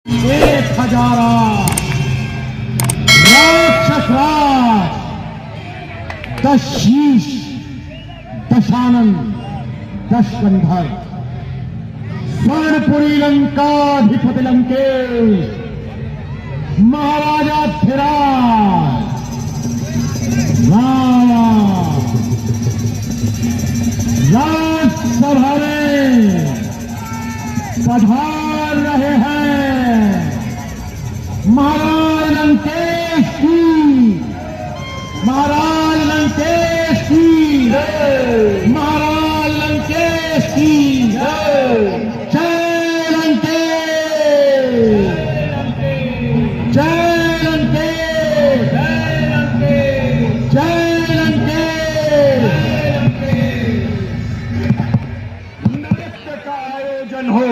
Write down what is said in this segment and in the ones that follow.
1000 राक्षस राज, 10 शीश, 10 आनंद, 10 गंधर्व, स्वर्णपुरी लंकाधिपति लंकेश, महाराजा धिराज, राज्यसभा में पधार रहे हैं। महाराज लंकेश की, महाराज लंकेश की, महाराज लंकेश की जय लंकेश, जय लंकेश, जय लंकेश। नृत्य का आयोजन हो।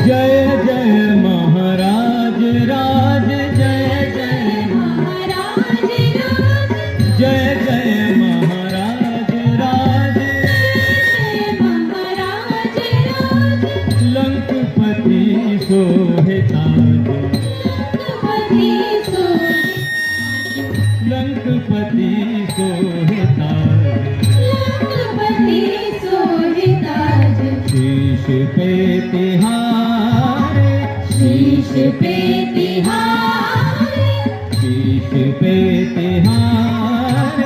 जय जय महाराज राज, जय जय महाराज राज, जय जय महाराज राज, जय महाराज राज। लंकपति सोहे ताज, लंकपति सोहे ताज, लंकपति सोहे ताज। शीश पे तिहार, शीश पे तिहार, शीश पे तिहार।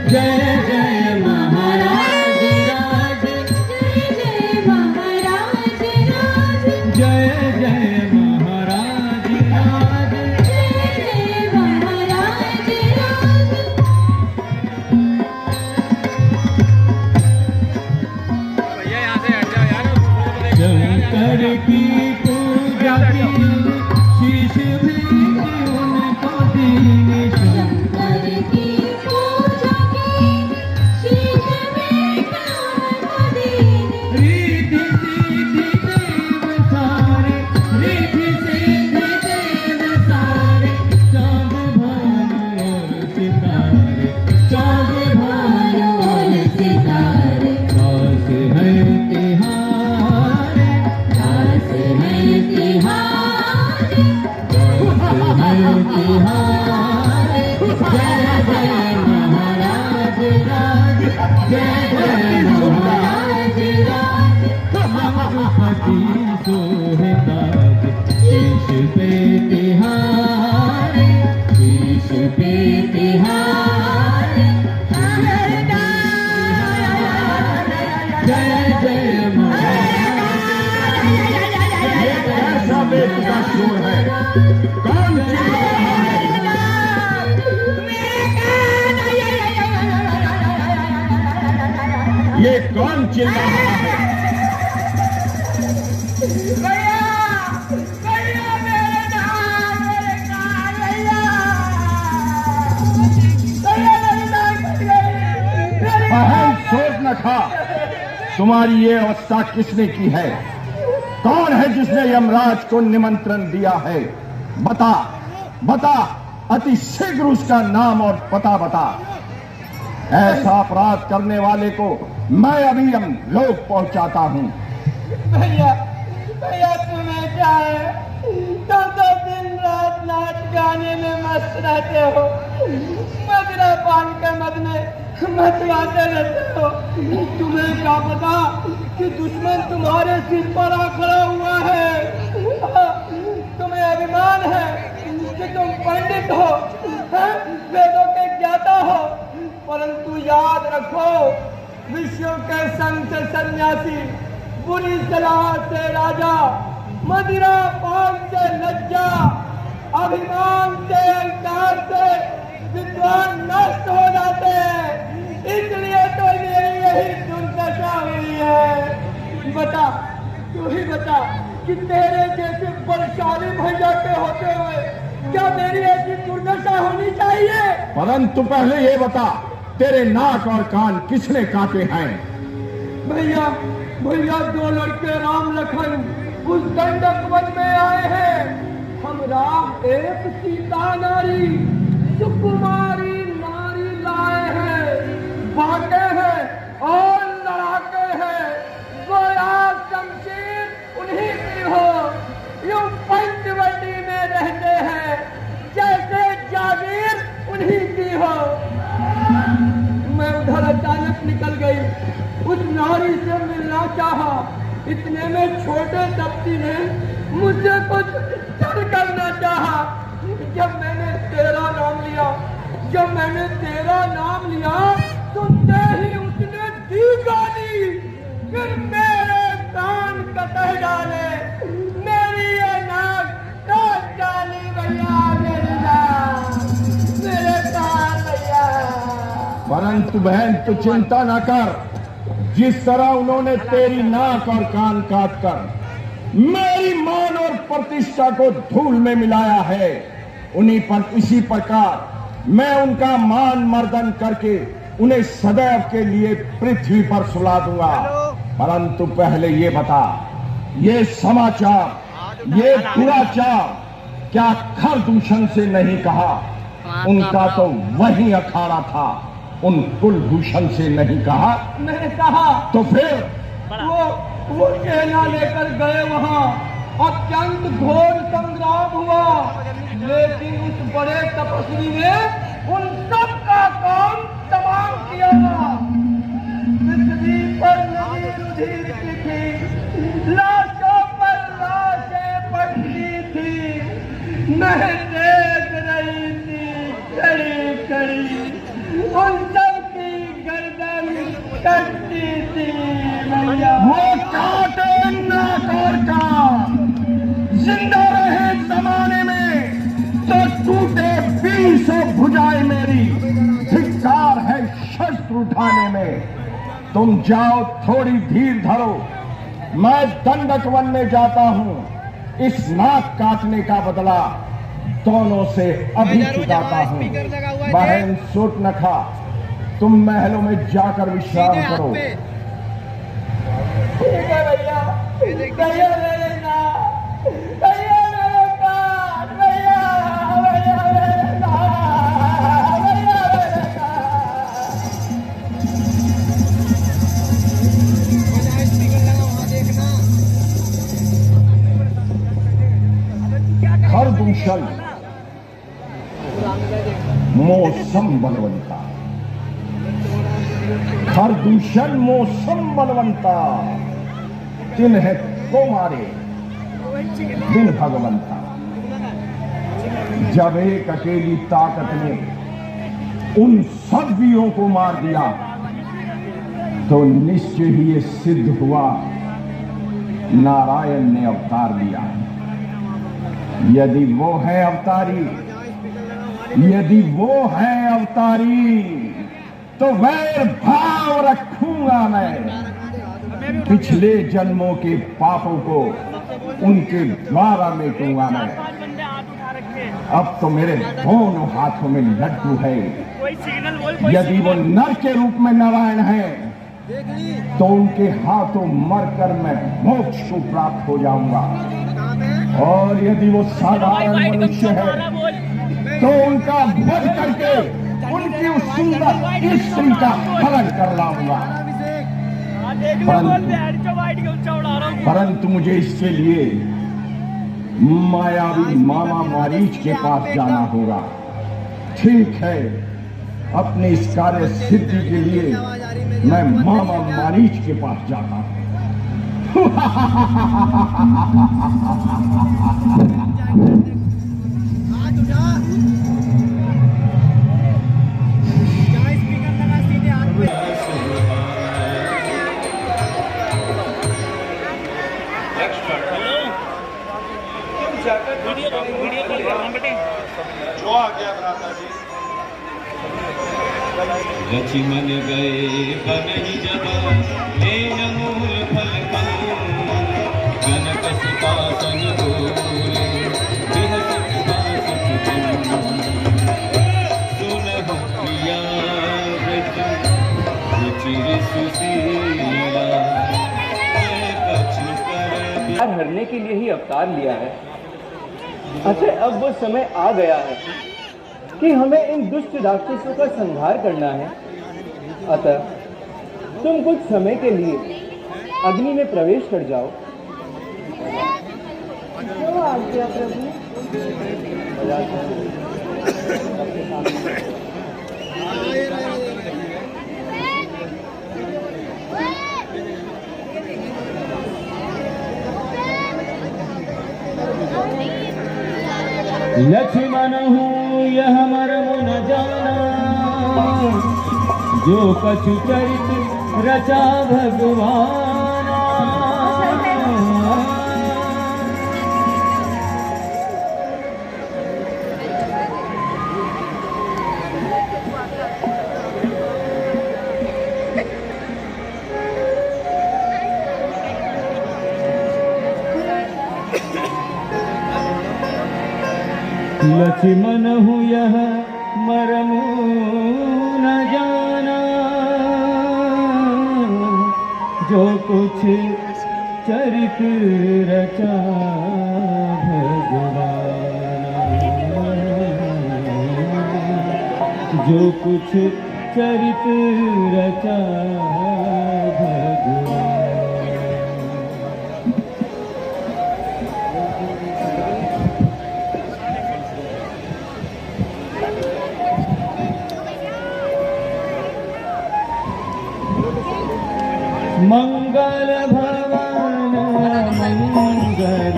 जय जय महाराज राज, जय जय महाराज राज, जय जय महाराज राज, जय जय महाराज राज। शंकर की पूजा की शीश भी उनको दीनी, शंकर की पूजा की शीश भी उनको दीनी। रिद्धि सिद्धि देव सारे, रिद्धि सिद्धि देव सारे, चाँद भानु और सितारे, चाँद भानु और सितारे। दास है तिहार, दास है तिहार, दास है तिहार। जय जय महाराज राज, जय जय महाराज राज। लंकपति सोहे ताज, शीश पे तिहार, शीश पे तिहार। जय जय महाराज। ऐसा बेटा शोर है, कौन चिल्ला रहा है? ये कौन चिल्ला रहा है? अहम सोच न खा, तुम्हारी ये अवस्था किसने की है? कौन है जिसने यमराज को निमंत्रण दिया है? बता, बता, अति शीघ्र उसका नाम और पता बता। ऐसा अपराध करने वाले को मैं अभी हम लोग पहुंचाता हूं। भैया, भैया तुम्हें क्या है? तुम तो दिन रात नाच गाने में मस्त रहते हो, मदिरा पान के मद में मतवाते रहते हो। तुम्हें क्या पता कि दुश्मन तुम्हारे सिर पर आ खड़ा हुआ है। तुम्हें अभिमान है कि तुम पंडित हो, वेदों के ज्ञाता हो, परंतु याद रखो, विश्व के संत सन्यासी, बुरी सलाह से राजा, मदिरा पान से लज्जा, अभिमान से अहंकार से विद्वान नष्ट हो जाते हैं। इसलिए तो मेरी यही दुर्दशा हुई है। बता, तू ही बता कि तेरे जैसे बलशाली भैया के होते हुए क्या मेरी ऐसी दुर्दशा होनी चाहिए? परंतु पहले ये बता, तेरे नाक और कान किसने काटे हैं? भैया भैया, 2 लड़के राम लखन उस दंडक वन में आए हैं। हमरा एक सीता नारी सुकुमारी नारी लाए हैं, बांटे हैं और लड़ाके हैं। गोया शमशीर उन्हीं की हो, यूं पंचवटी में रहते हैं जैसे जागीर उन्हीं की हो। मैं उधर अचानक निकल गई, उस नारी से मिलना चाहा। इतने में छोटे तप्ती ने मुझसे कुछ छल करना चाहा। जब मैंने तेरा नाम लिया सुनते ही उसने दी गाली, फिर मेरे कान कतह डाले, मेरी ये नाक काट डाली। भैया मेरे कान भैया। परंतु बहन तू चिंता न कर, जिस तरह उन्होंने तेरी नाक और कान काट कर मेरी मान और प्रतिष्ठा को धूल में मिलाया है, इसी प्रकार मैं उनका मान मर्दन करके उन्हें सदैव के लिए पृथ्वी पर सुला दूंगा। परंतु पहले ये बता, ये समाचार, ये दुराचार क्या खरदूषण से नहीं कहा? उनका तो वही अखाड़ा था, उन कुलभूषण से नहीं कहा? मैंने कहा। तो फिर वो सेना लेकर गए, वहाँ अत्यंत घोर संग्राम हुआ, लेकिन उस बड़े तपस्वी ने उन सब का काम तमाम किया। पृथ्वी पर नदी रुधिर की थी, लाशों पर लाशें पड़ती थी। मैं देख रही थी खड़ी खड़ी, उन सब की गर्दन कटती थी। वो काटे नाक और कान, जिंदा रहे जमाने में तो टूटे 20 भुजाएं मेरी। धिक्कार है शस्त्र उठाने में। तुम जाओ, थोड़ी धीर धरो, मैं दंडक वन में जाता हूं। इस नाक काटने का बदला दोनों से अभी चुकाता हूं। बहन सूर्पनखा, तुम महलों में जाकर विश्राम करो। ठीक है भैया, भैया मेरे नाक, भैया मेरे कान, भैया मेरे नाक, भैया मेरे देखना खरदूषण मौसम बलवंता, खरदूषण मौसम बलवंता, दिन है को मारे दिन भगवंता। जब एक अकेली ताकत ने उन सब वीरों को मार दिया तो निश्चय ही ये सिद्ध हुआ नारायण ने अवतार लिया। यदि वो है अवतारी, यदि वो है अवतारी, तो वैर भाव रखूंगा मैं। पिछले जन्मों के पापों को उनके द्वारा मेटूंगा मैं। अब तो मेरे दोनों हाथों में लड्डू है। यदि वो नर के रूप में नारायण है तो उनके हाथों मरकर मैं मोक्ष को प्राप्त हो जाऊंगा, और यदि वो साधारण मनुष्य है तो उनका वध करके उनकी उस सुंदर स्त्री का हरण कर लाऊंगा। परंतु मुझे इसके लिए मायावी मामा मारीच के पास जाना होगा। ठीक है, अपने इस कार्य सिद्धि के लिए मैं मामा मारीच के पास जाता हूं। जो आ गया भ्राता जी। रचि मन गए बनहि जब ले मूल फल जनक सुतासन बोले बिहस हरने के लिए ही अवतार लिया है। अच्छा, अब वो समय आ गया है कि हमें इन दुष्ट राक्षसों का संहार करना है। अतः तुम कुछ समय के लिए अग्नि में प्रवेश कर जाओ। जो आज्ञा प्रभु। लक्ष्मण हूँ यह मर्म न जाना, जो कछु चरित रचा भगवाना। लक्ष्मण हूँ यह मर्म न जाना, जो कुछ चरित रचा भगवाना। जो कुछ चरित रचा भगवाना। मंगल भवन मंगल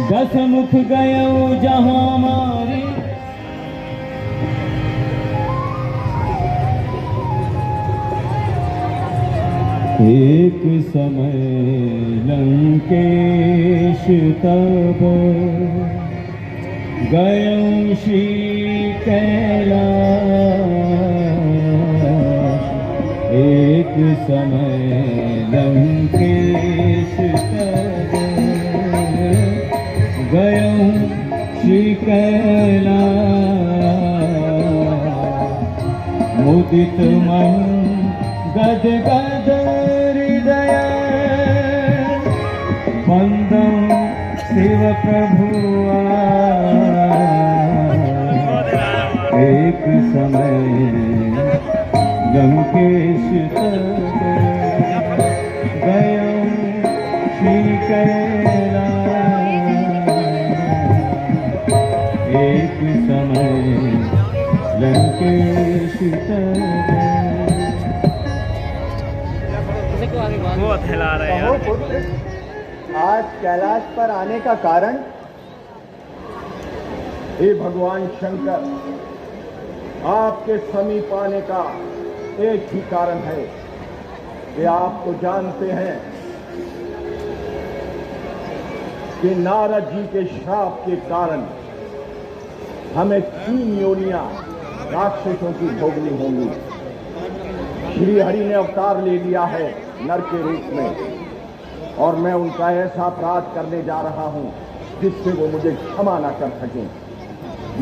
दस मुख गयो जहां मारे, एक समय लंकेश तब गयो श्री कैलाश। एक समय लंकेश तब गयो श्री कैलाश। मुदित मन गद गद हृदय, वंदन शिव प्रभुआ। एक समय लंकेश तब गयो श्री कैलाश। एक समय लंकेश तब। बहुत हिला रहे हैं कहो पुत्र, आज कैलाश पर आने का कारण? हे भगवान शंकर, आपके समीप आने का एक ही कारण है कि आप तो जानते हैं कि नारद जी के श्राप के कारण हमें 3 योनियां राक्षसों की भोगनी होंगी। श्री हरि ने अवतार ले लिया है नर के रूप में, और मैं उनका ऐसा अपराध करने जा रहा हूं जिससे वो मुझे क्षमा न कर सकें।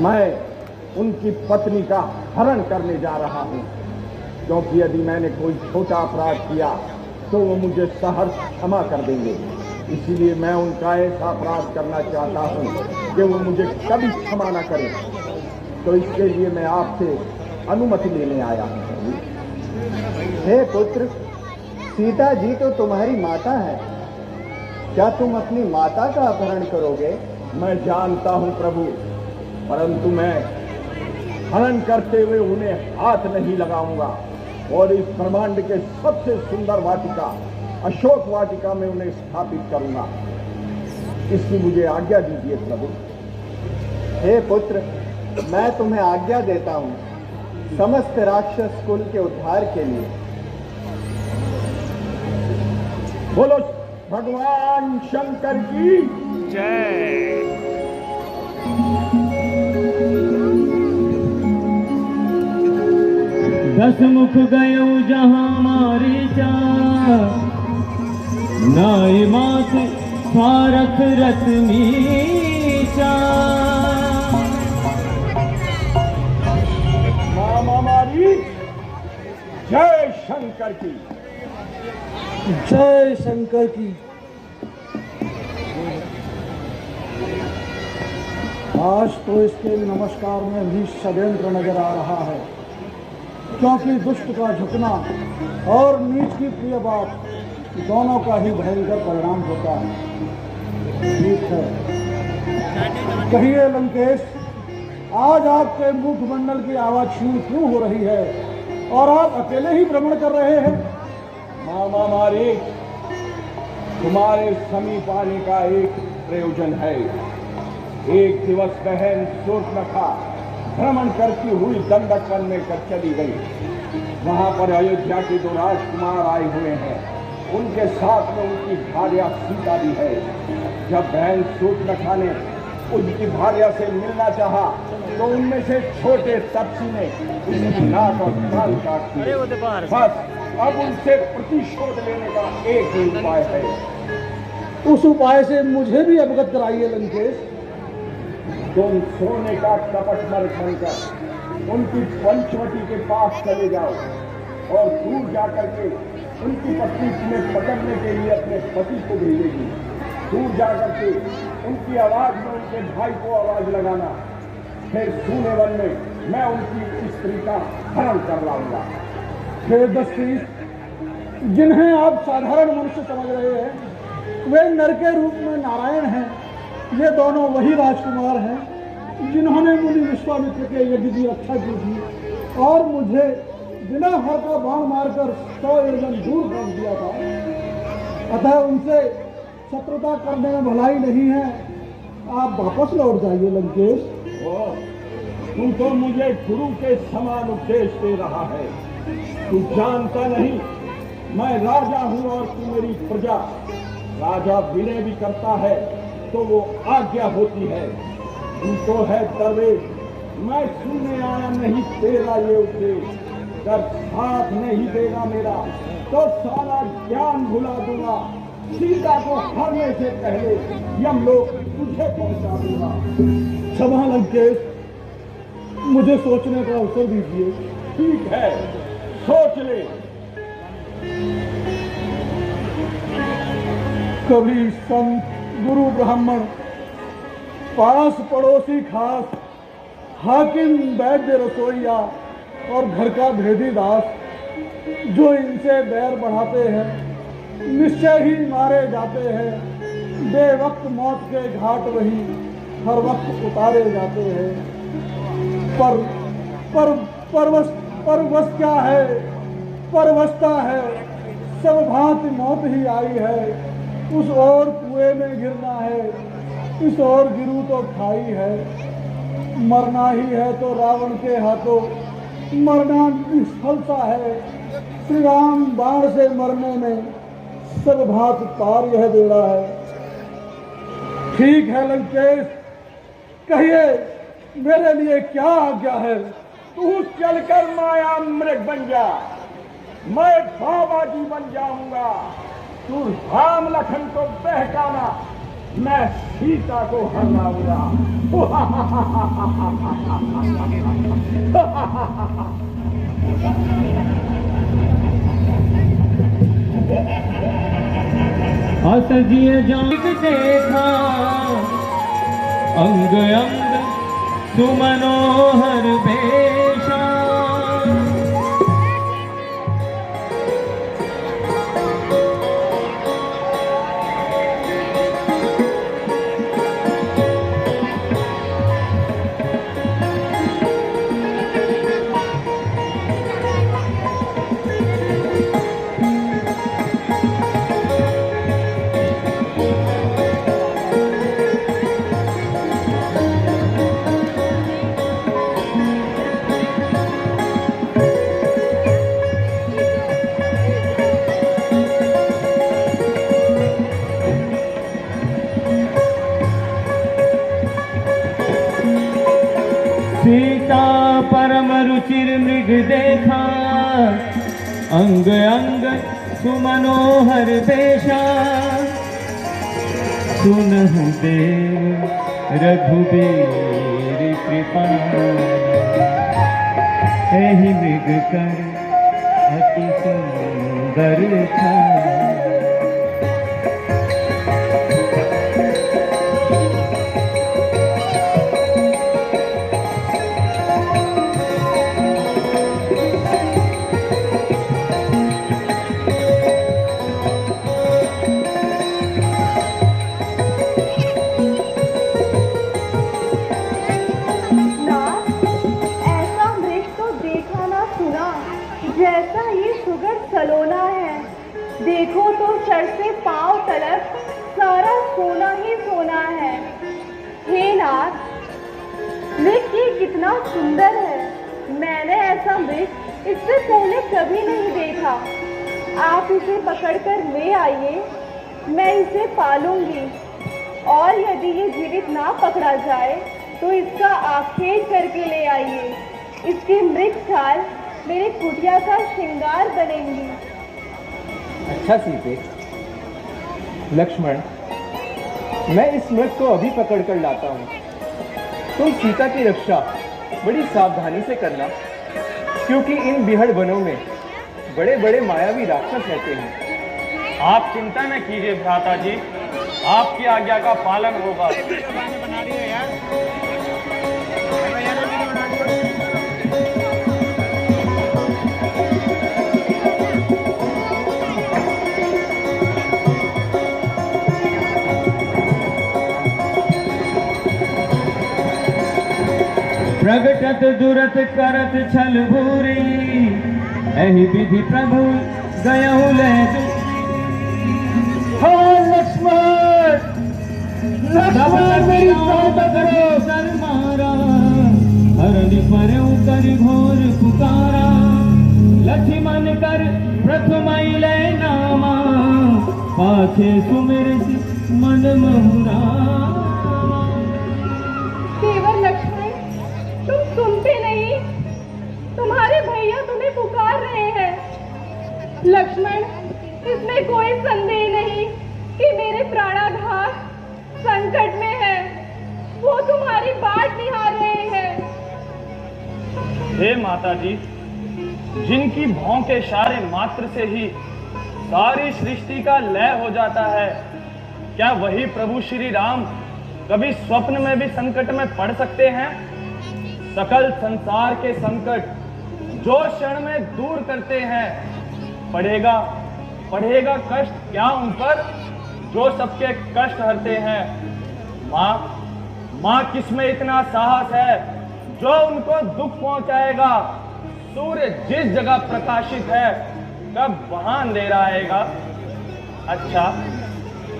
मैं उनकी पत्नी का हरण करने जा रहा हूं, क्योंकि यदि मैंने कोई छोटा अपराध किया तो वो मुझे सहर्ष क्षमा कर देंगे। इसीलिए मैं उनका ऐसा अपराध करना चाहता हूं कि वो मुझे कभी क्षमा न करें। तो इसके लिए मैं आपसे अनुमति लेने आया हूं। हे पुत्र, सीता जी तो तुम्हारी माता है, क्या तुम अपनी माता का अपहरण करोगे? मैं जानता हूं प्रभु, परंतु मैं हनन करते हुए उन्हें हाथ नहीं लगाऊंगा और इस ब्रह्मांड के सबसे सुंदर वाटिका अशोक वाटिका में उन्हें स्थापित करूंगा। इसकी मुझे आज्ञा दीजिए प्रभु। हे पुत्र, मैं तुम्हें आज्ञा देता हूँ समस्त राक्षस कुल के उद्धार के लिए। बोलो भगवान शंकर की जय। दस मुख गयो जहाँ मारी जा, नाई मात फारक रत मीचा। महामारी जय शंकर की। जय शंकर की। आज तो इसके नमस्कार में भी षड्यंत्र नजर आ रहा है, क्योंकि दुष्ट का झुकना और नीच की प्रिय बात दोनों का ही भयंकर परिणाम होता है। ठीक है, कहिए लंकेश, आज आपके मुखमंडल की आवाज क्षीण क्यों हो रही है और आप अकेले ही भ्रमण कर रहे हैं? महामारी तुम्हारे समीप आने का एक प्रयोजन है। एक दिवस बहन सूर्पनखा भ्रमण करती हुई दंडक वन में कर चली गई। वहां पर अयोध्या के 2 राजकुमार आए हुए हैं, उनके साथ में उनकी भार्या सीता भी है। जब बहन सूर्पनखा ने उनकी भार्या से मिलना चाहा तो उनमें से छोटे तपसी ने उसकी नाक और कान काट दिए। बस अब उनसे प्रतिशोध लेने का एक ही उपाय है। उस उपाय से मुझे भी अवगत कराइए लंकेश। तुम सोने का कपट मर्द बनकर उनकी पंचवटी के पास चले जाओ और दूर जाकर के उनकी पत्नी तुम्हें पकड़ने के लिए अपने पति को भेजेगी। दूर जाकर के उनकी आवाज में उनके भाई को आवाज लगाना। फिर सूने वन में मैं उनकी स्त्री का हरण कर लाऊंगा। हे दस्ती, जिन्हें आप साधारण मनुष्य समझ रहे हैं, वे नर के रूप में नारायण हैं। ये दोनों वही राजकुमार हैं जिन्होंने मुनि विश्वामित्र के यज्ञ की रक्षा की थी और मुझे बिना हर का बाण मारकर 100 योजन दूर फेंक दिया था। अतः उनसे शत्रुता करने में भलाई नहीं है। आप वापस लौट जाइए लंकेश। तुम तो मुझे गुरु के समान उपदेश दे रहा है। तू जानता नहीं, मैं राजा हूं और तू मेरी प्रजा। राजा विनय भी करता है तो वो आज्ञा होती है। तू तो है दरवेश। मैं सुनने आया नहीं तेरा ये उपदेश। जब साथ नहीं देगा मेरा तो सारा ज्ञान भुला दूंगा। सीता को हरने से पहले यमलोक तुझे पहुंचा दूंगा। क्षमा लंकेश, मुझे सोचने का अवसर दीजिए। ठीक है, सोच ले। कभी संत, गुरु, ब्राह्मण, पास पड़ोसी खास, हाकिम, वैद्य, रसोइया और घर का भेदी दास जो इनसे बैर बढ़ाते हैं निश्चय ही मारे जाते हैं। बेवक्त मौत के घाट वही हर वक्त उतारे जाते हैं। परवश क्या है, परवशता है, सब भांति मौत ही आई है। उस और कुएं में गिरना है, इस और गिरू तो खाई है। मरना ही है तो रावण के हाथों, मरना निष्फलता है। श्री राम बाण से मरने में सब भात पार यह बेड़ा है। ठीक है लंकेश, कहिए मेरे लिए क्या आज्ञा है? तू चलकर माया मृग बन जा, मैं बाबाजी बन जाऊंगा। तू राम लखन को बहकाना, मैं सीता को हराऊंगा। असजिए जाग देखा, अंग अंग सुमनोहर बेशा। सीता परम रुचिर मृग देखा, अंग अंग सुमनोहर बेशा, सुनहु देव रघुबीर कृपा, एहि मृग कर अति सुंदर था। जैसा ये सुगर सलोना है, देखो तो सर से पांव तलक सारा सोना ही सोना है। हे नाथ, मृग ये कितना सुंदर है। मैंने ऐसा मृग इससे पहले कभी नहीं देखा। आप इसे पकड़कर ले आइए, मैं इसे पालूंगी, और यदि ये जीवित ना पकड़ा जाए तो इसका आखेट करके ले आइए। इसकी मृग छाल मेरी कुटिया का श्रृंगार बनेंगी। अच्छा सीते, लक्ष्मण, मैं इस मृग को अभी पकड़ कर लाता हूँ। तुम सीता की रक्षा बड़ी सावधानी से करना, क्योंकि इन बिहड़ वनों में बड़े बड़े मायावी राक्षस रहते हैं। आप चिंता न कीजिए भ्राता जी, आपकी आज्ञा का पालन होगा। प्रगटत दुरत करत छल भूरी, एहि विधि प्रभु गयहु ले। लक्ष्मण, लक्ष्मण मेरी सहायता करो। सर मारा हरनि परउ कर घोर पुकारा, लक्ष्मण कर प्रथम ले नामा, पाछे सुमिर मन महुरा। देवर लक्ष्मण, तुम सुनते नहीं? तुम्हारे भैया तुम्हें पुकार रहे हैं। लक्ष्मण, इसमें कोई संदेह नहीं कि मेरे प्राणाधार संकट में है। वो तुम्हारी बाट निहार रहे हैं। हे माता जी, जिनकी भौं के इशारे मात्र से ही सारी सृष्टि का लय हो जाता है, क्या वही प्रभु श्री राम कभी स्वप्न में भी संकट में पड़ सकते हैं? सकल संसार के संकट जो क्षण में दूर करते हैं, पड़ेगा कष्ट क्या उन पर जो सबके कष्ट हरते हैं? माँ किसमें इतना साहस है जो उनको दुख पहुंचाएगा? सूर्य जिस जगह प्रकाशित है, कब वहां अंधेरा आएगा?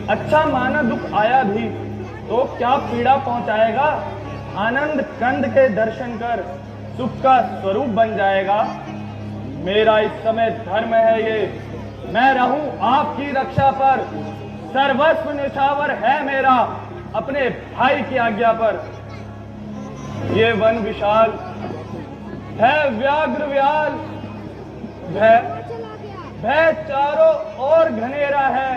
अच्छा माना दुख आया भी तो क्या पीड़ा पहुंचाएगा? आनंद कंद के दर्शन कर सुख का स्वरूप बन जाएगा। मेरा इस समय धर्म है ये, मैं रहूं आपकी रक्षा पर। सर्वस्व निछावर है मेरा अपने भाई की आज्ञा पर। ये वन विशाल है व्याघ्र व्याल, भय चारों ओर घनेरा है।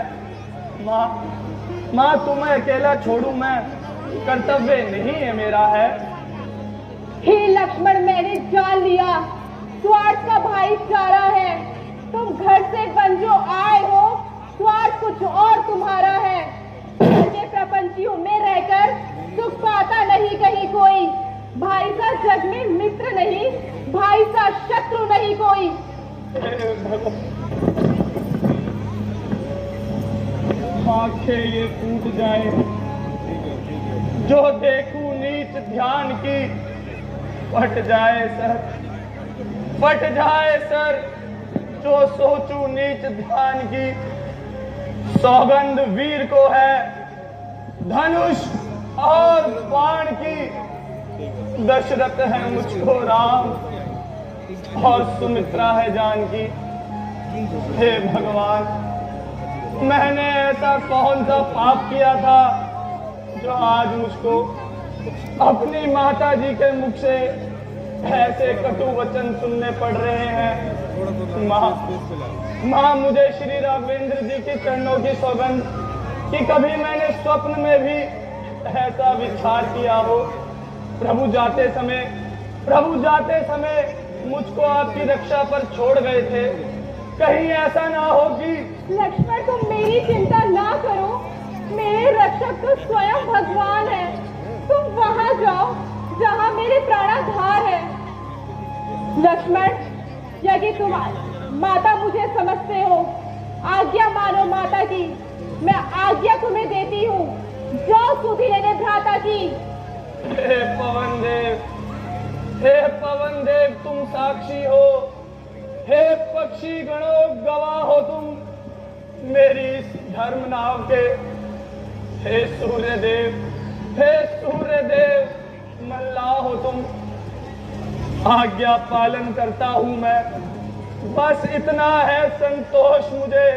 माँ तुम्हें अकेला छोड़ूं मैं, कर्तव्य नहीं है मेरा है। हे लक्ष्मण, मैंने जान लिया स्वार्थ का भाईचारा है। तुम घर से बंजो आए हो, स्वार्थ कुछ और तुम्हारा है। के प्रपंचियों में रहकर सुख पाता नहीं कहीं कोई। भाई सा जग में मित्र नहीं, भाई सा शत्रु नहीं कोई। आंखें ये टूट जाए जो देखूं नीच ध्यान की, फट जाए सर जो सोचूं नीच ध्यान की। सौगंध वीर को है धनुष और बाण की, दशरथ है मुझको राम और सुमित्रा है जानकी। हे भगवान, मैंने ऐसा कौन सा पाप किया था जो आज मुझको अपनी माता जी के मुख से ऐसे कटु वचन सुनने पड़ रहे हैं। माँ, मुझे श्री राघवेंद्र जी के चरणों की सौगंध कि कभी मैंने स्वप्न में भी ऐसा विचार किया हो। प्रभु जाते समय मुझको आपकी रक्षा पर छोड़ गए थे। कहीं ऐसा ना हो कि लक्ष्मण, तुम मेरी चिंता ना करो, मेरे रक्षक तो स्वयं भगवान है। तुम वहां जाओ जहां मेरे प्राणाधार है। लक्ष्मण, यदि तुम माता मुझे समझते हो, आज्ञा मानो माता की। मैं आज्ञा तुम्हें देती हूँ, जाओ सुधि लेने भ्राता की। हे पवन देव, तुम साक्षी हो। हे पक्षी गणों, गवाह हो तुम मेरी इस धर्म नाव के। हे सूर्यदेव, मल्लाह हो तुम। आज्ञा पालन करता हूं मैं, बस इतना है संतोष मुझे।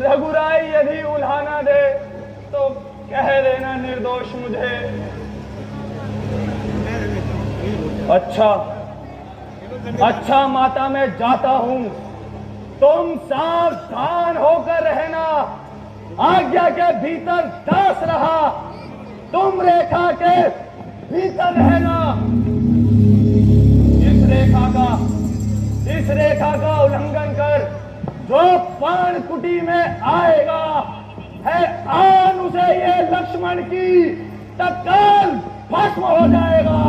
रघुराई यदि उल्हाना दे तो कह देना निर्दोष मुझे। अच्छा माता, मैं जाता हूं, तुम सावधान होकर रहना। आज्ञा के भीतर दास रहा, तुम रेखा के भीतर रहना। इस रेखा का उल्लंघन कर जो पान कुटी में आएगा है आन, उसे ये लक्ष्मण की तत्काल भस्म हो जाएगा।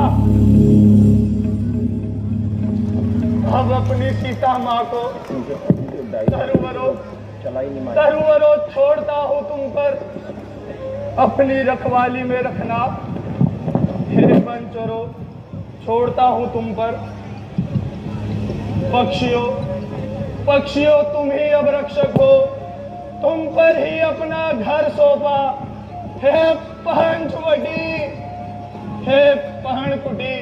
अब अपनी सीता माँ को तरुवरों छोड़ता हूं तुम पर, अपनी रखवाली में रखना। हे वनचरों, छोड़ता हूं तुम पर। पक्षियों, तुम ही अब रक्षक हो, तुम पर ही अपना घर सौंपा। हे पहणकुटी,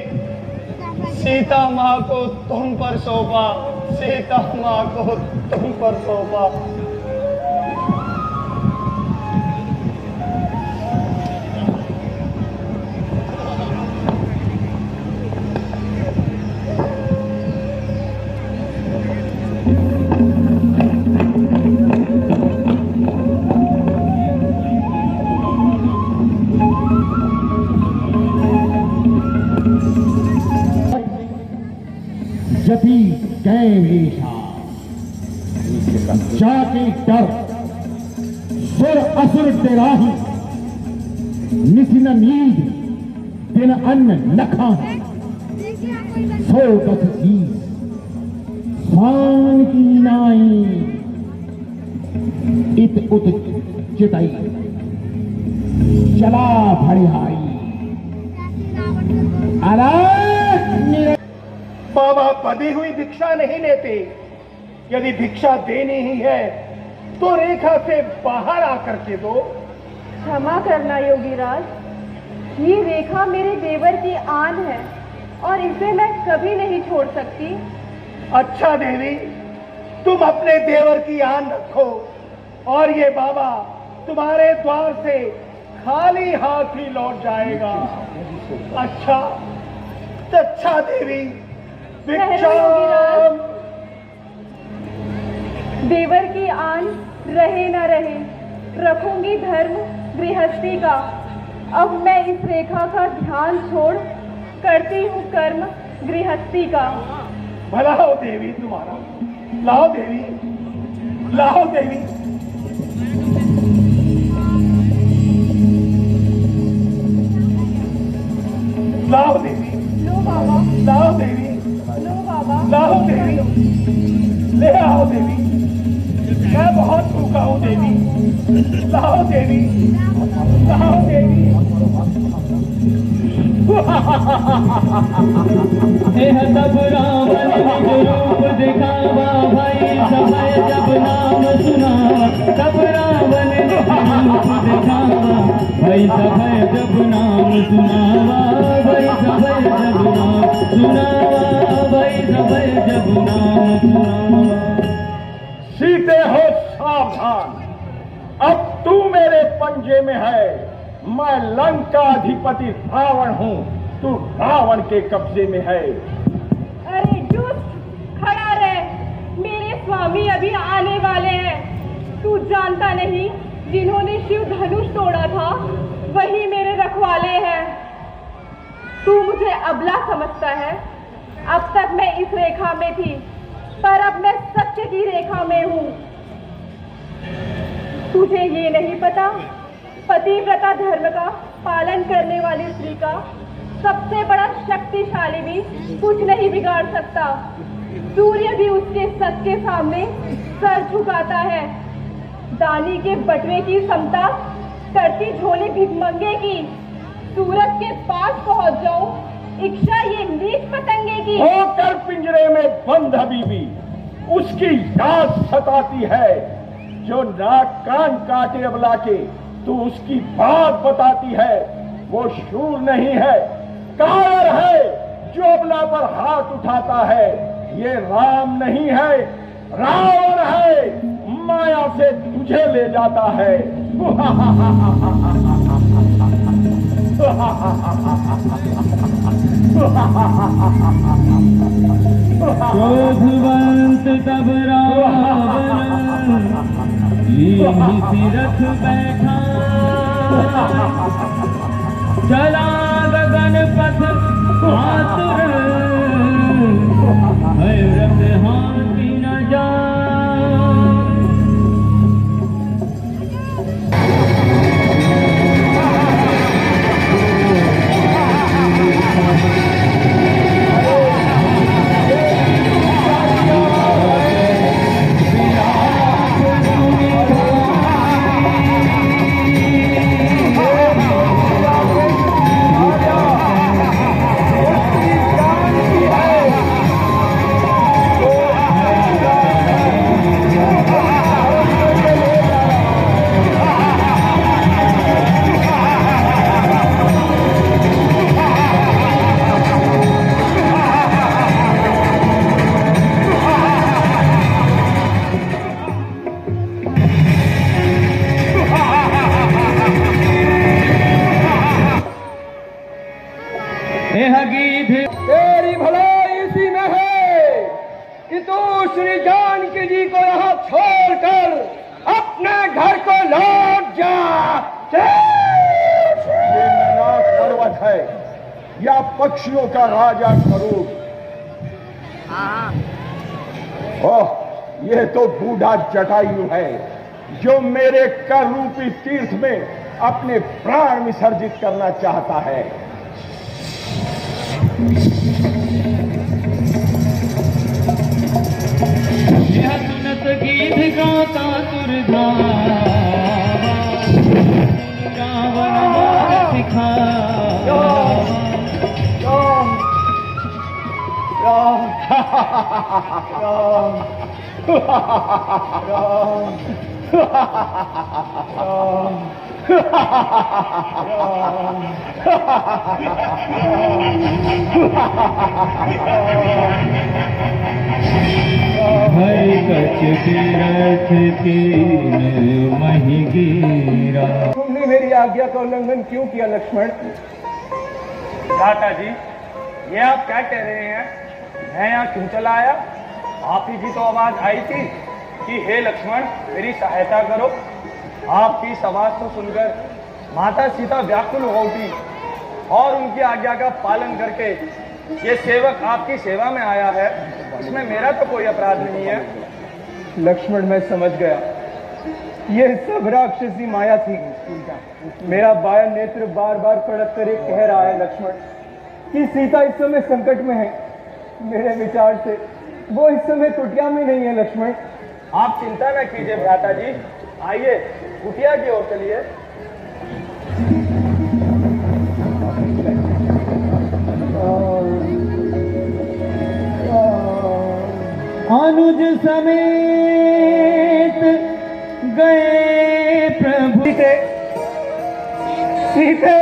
सीता माँ को तुम पर सौंपा। जति गए वेशा जाति डर सुर असुर तेराही, निसिन नींद दिन अन्न न खाऊं। सो गत की स्वान की नाई, इत उत चिताई चला भरिहाई। अरे बाबा, बधी हुई भिक्षा नहीं लेते। यदि भिक्षा देनी ही है तो रेखा से बाहर आकर के दो। क्षमा करना योगीराज, ये रेखा मेरे देवर की आन है और इसे मैं कभी नहीं छोड़ सकती। अच्छा देवी, तुम अपने देवर की आन रखो और ये बाबा तुम्हारे द्वार से खाली हाथ ही लौट जाएगा। अच्छा देवी, भिक्षा। देवर की आन रहे न रहे, रखूंगी धर्म गृहस्थी का। अब मैं इस रेखा का ध्यान छोड़ करती हूँ कर्म गृहस्थी का। भला हो देवी तुम्हारा। लाओ देवी, लाओ देवी। लाओ देवी, लो बाबा, लाओ देवी, लो बाबा, लाओ देवी, ले आओ देवी। मैं बहुत भूखा हूँ देवी। लाओ देवी, लाओ देवी। तब रावण निज रूप दिखावा, भाई समय जब नाम सुनावा। तब रावण निज रूप दिखावा, भाई समय जब नाम सुनावा। भाई समय जब नाम सुनावा, भाई समय जब नाम सुनावा। सीते हो सावधान, अब तू मेरे पंजे में है। मैं लंका अधिपति रावण हूँ, तू रावण के कब्जे में है। अरे दुष्ट, खड़ा रह, मेरे स्वामी अभी आने वाले हैं। तू जानता नहीं, जिन्होंने शिव धनुष तोड़ा था वही मेरे रखवाले हैं। तू मुझे अबला समझता है। अब तक मैं इस रेखा में थी, पर अब मैं सत्य की रेखा में हूँ। तुझे ये नहीं पता, पतिव्रता धर्म का पालन करने वाली स्त्री का सबसे बड़ा शक्तिशाली भी कुछ नहीं बिगाड़ सकता। सूर्य भी उसके सच के सामने सर झुकाता है। दानी के बटवे की समता करती झोली भिखमंगे की। सूरज के पास पहुंच जाऊं, इच्छा ये नीच पतंगे की। होकर पिंजरे में बंद हबीबी, उसकी याद सताती है। जो नाक कान काटे अबला के, तू उसकी बात बताती है। वो शूर नहीं है, कायर है, जो अबला पर हाथ उठाता है। ये राम नहीं है, रावण है, माया से तुझे ले जाता है। क्रोधवंत तब रावण लीन रथ बैठा, चला गगन पथ आतुर, रथ हाथी न जा। तेरी भलाई इसी में है कि तू श्री जानकी जी को यहाँ छोड़कर अपने घर को लौट जा। ये मैनाक पर्वत है या पक्षियों का राजा स्वरूप? ओह, ये तो बूढ़ा जटायु है, जो मेरे कर रूपी तीर्थ में अपने प्राण विसर्जित करना चाहता है। यह सुनत गीत गाता तुरधावा, रावण मार्ग सिखावा। भय कच तीरथ तीन मही गिरा। तुमने मेरी आज्ञा का उल्लंघन क्यों किया लक्ष्मण? भ्राता जी, ये आप क्या कह रहे हैं? मैं यहाँ क्यों चला आया? आप ही की तो आवाज आई थी कि हे लक्ष्मण, मेरी सहायता करो। आपकी इस आवाज को सुनकर माता सीता व्याकुल हो उठी और उनकी आज्ञा का पालन करके ये सेवक आपकी सेवा में आया है। इसमें मेरा तो कोई अपराध नहीं है। लक्ष्मण, मैं समझ गया, ये सब राक्षसी माया थी। मेरा बाया नेत्र बार बार पड़क कर कह रहा है लक्ष्मण कि सीता इस समय संकट में है। मेरे विचार से वो इस समय कुटिया में नहीं है लक्ष्मण। आप चिंता न कीजिए भ्राता जी, आइए कुटिया की ओर चलिए। अनुज समेत गए प्रभु सीधे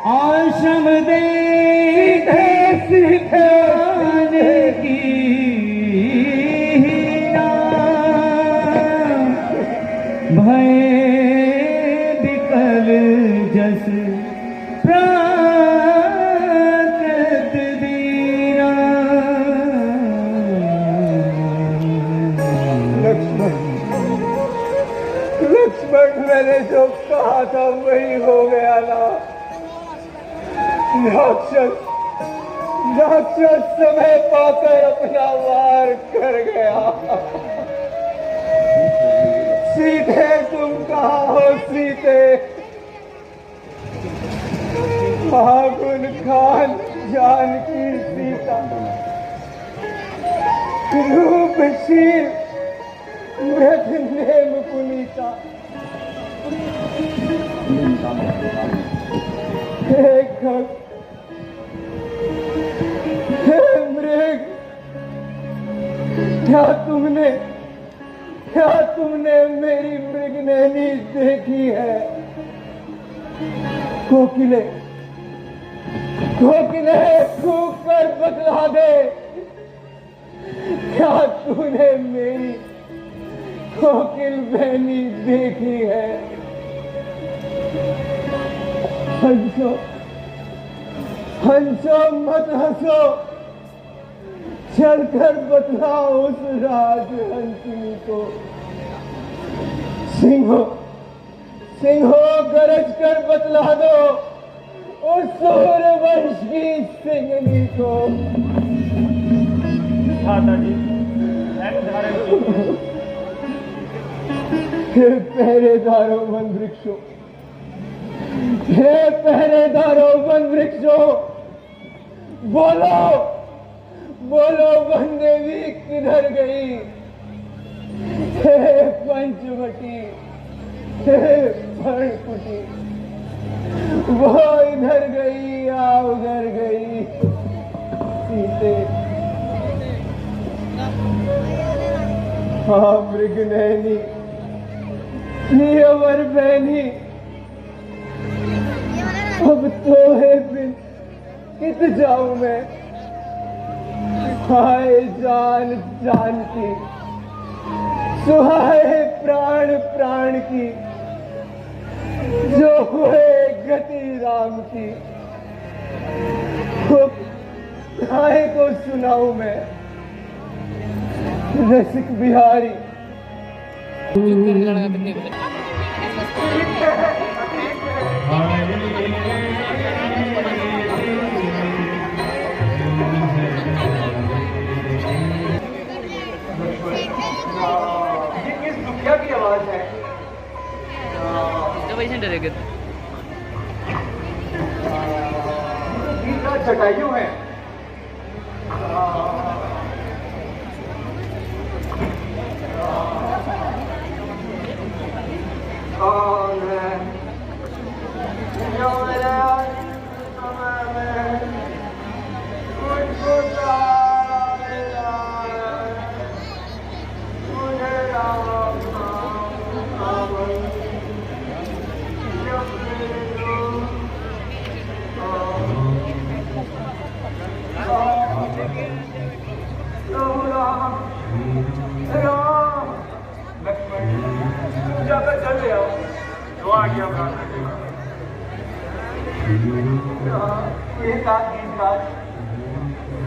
आश्रम दे सीधे की भय विकल जस वही हो गया ना। राक्षस समय पाकर अपना वार कर गया। सीते तुम कहाँ हो सीते? फागुन खान जानकी सीता, रूपशील मृतनेम पुनीता। हे खग, हे मृग, क्या तुमने मेरी मृगनैनी देखी है? कोकिले फूंक कर बतला दे, क्या तूने मेरी कोकिल बहनी देखी है? हंसो मत हंसो, चलकर बतलाओ उस राजहंसिनी को। सिंहो गरज कर बतला दो उस सूर्यवंश की सिंहनी को। माता जी, हे पहरेदारों वन वृक्षों, हे पहरेदारों वन वृक्षों, बोलो वन देवी किधर गई? हे पंचवटी, हे फणकुटी, वो इधर गई या उधर गई? सीते, हाँ मृगनैनी, प्रियवर बहनी, अब तो है बिन कित जाऊं मैं? हाय जान की, सुहाए प्राण की, जो हुए गति राम की। हाय को सुनाऊं मैं रसिक बिहारी। दुखिया की आवाज है। चटाइयों है। कौन है जो मेरे समय में मुझको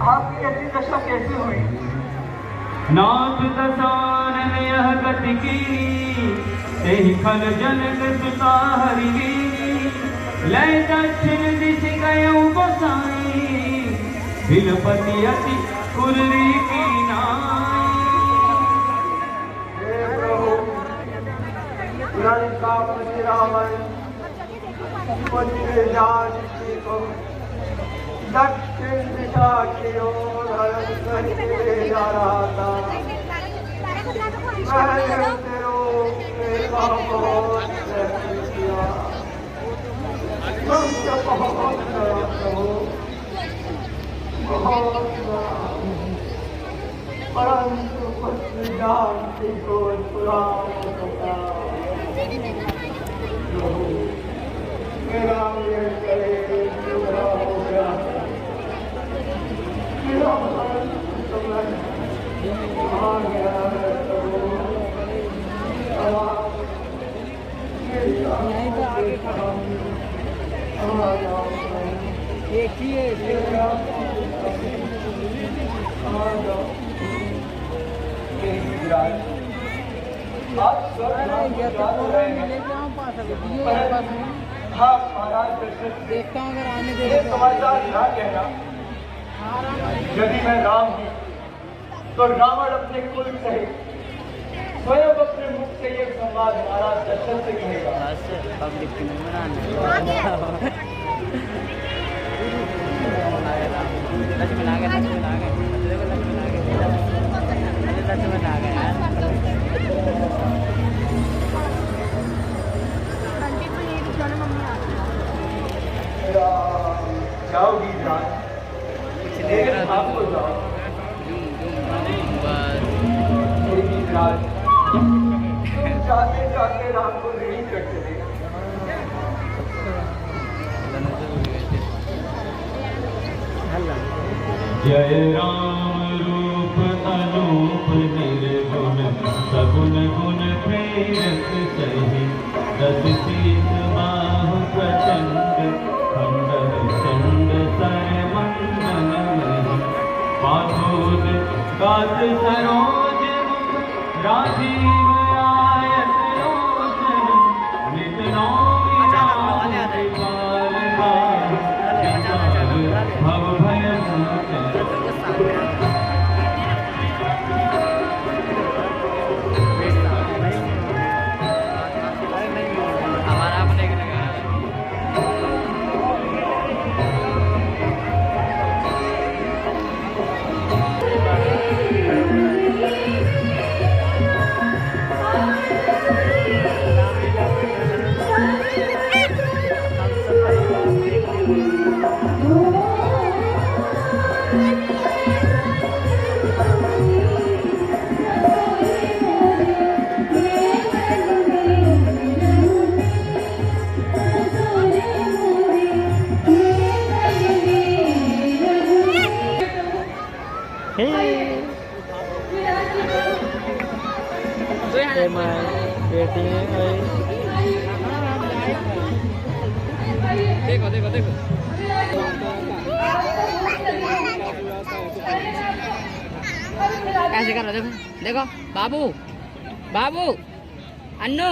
आपकी ऐसी दशा कैसे हुई? नाथ दसानन यह गति की, तेहि खल जनक सुता हरि। लय दक्षिण दिश गयौ गोसाई, बिलपति अति कुर्री की नाई। हे प्रभु, लंका पति रावण पति जानकी को दक्षिण दिशा की ओर हरण करके जा रहा था। मैंने तेरा बहुत किया, तुमसे बहुत परंतु पत्नी जानकी को बुरा होता। मेरा ये करे बुरा हो गया। मेरा समय आ गया है प्रभु। एक ही है आप आप महाराज दशरथ देखता हूँ अगर आने दे ये समाचार ना कहना, यदि मैं राम हूँ तो रावण अपने कुल सहित स्वयं अपने मुख से ये संवाद महाराज दशरथ से कहेगा। पब्लिक की नहीं बनाने लक्ष्मण आ गए जाओगी जान, लेकिन आपको जाओ राज, तुम चाहते चाहते राम को ऋणी कर चले। जय राम रूप अनूप निर्गुण सगुण गुण प्रेरक सही दस शीत बाहु प्रचंड खंडर चंड सर मंडन मही पाथोद गात सरोज मुख राजीव आयत लोचन नित नौमि भव भय हमारा अपने के लगा देखो देखो देखो ऐसे करो देखो देखो बाबू बाबू अन्नू